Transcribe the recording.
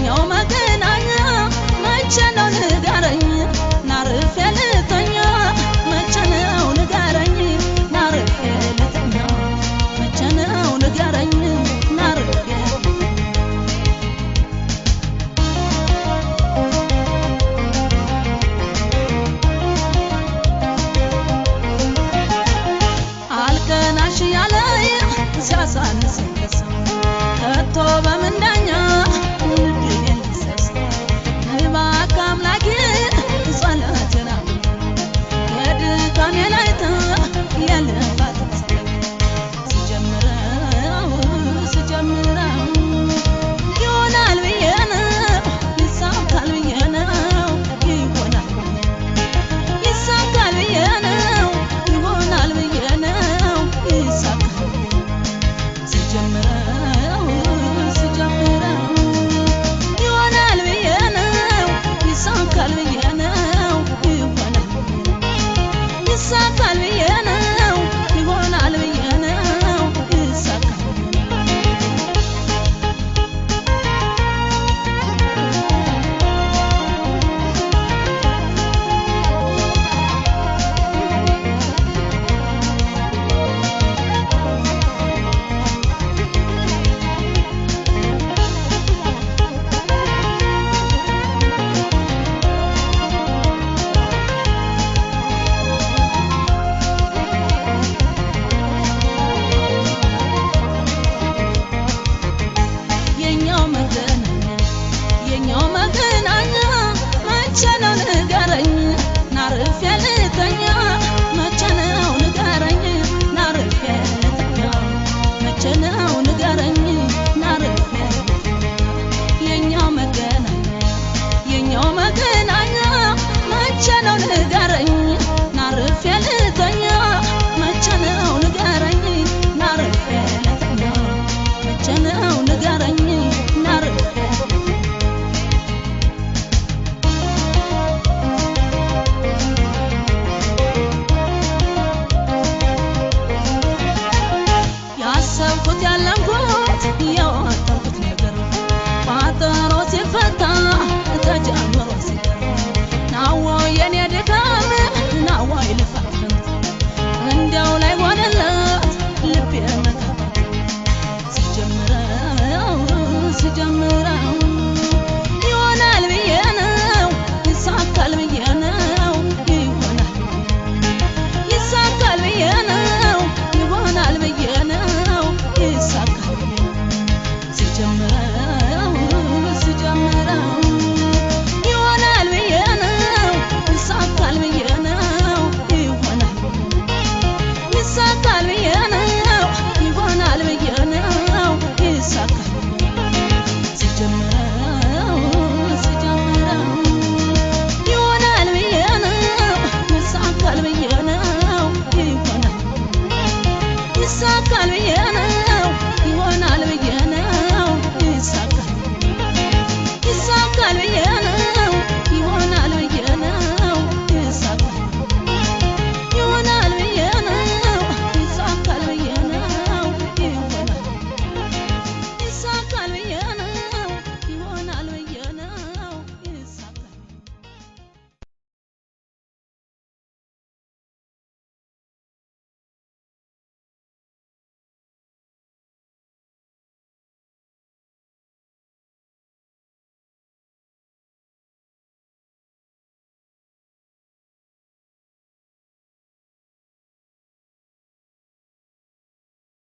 የኛው መገናኛ መቼ ነው ንገረኝ ናርፌ ልተኛ መቼ ነው ንገረኝ ናርፌ ልተኛ መቼ ነው ንገረኝ ናርፌ አልቀናሽ ያለኝ ሲያሳንሰኝ ከቶ በምንዳኛ እንድል ልሰስ እባክህ አምላኬ ጸሎቴን የድካሜን አይተህ የልፋት ስጀምረው ይሆናል ብዬ ነው ይሳካል ብዬ ነው ይሳካል ብዬ ነው ይሆናል ብዬ ነው ይሳካል ስጀምረው ይሆናል ብዬ ነው ይሳካል ብዬ ነው ይሳካል ብዬ ነው ይሆናል ብዬ ነው ይሳካል የኛው መገናኛ መቼ ነው ንገረኝ ናርፌ ልተኛ መቼ ነው ንገረኝ ናርፌ ልተኛ መቼ ነው ንገረኝ ናርፌ የኛው መገናኛ መቼ ነው ንገረኝ ናርፌ ልተኛ መቼ ነው ንገረኝ ናርፌ ልተኛ መቼ ነው ንገረኝ ናርፌ ያሰብኩት ያለምኩት የወጣሁት ነገር ቋጠሮ ሲፈታ ተጀምሮ ሲቀር ናዋ የኔ ድካም ናዋ ይልፋት እንደው ላይ ሆነለት ልቤ መታታት ስጀምረው ይሆናል ብዬ ነው ይሳካል ብዬ ነው ይሳካል ብዬ ነው ይሆናል ብዬ ነው ይሳካል ስጀምረው ይሆናል ብዬ ነው ይሳካል ብዬ ነው ይሳካል ብዬ ነው ይሆናል ብዬ ነው ይሳካል ስጀምረው ይሆናል ብዬ ነው ይሳካል ብዬ ነው ይሳካል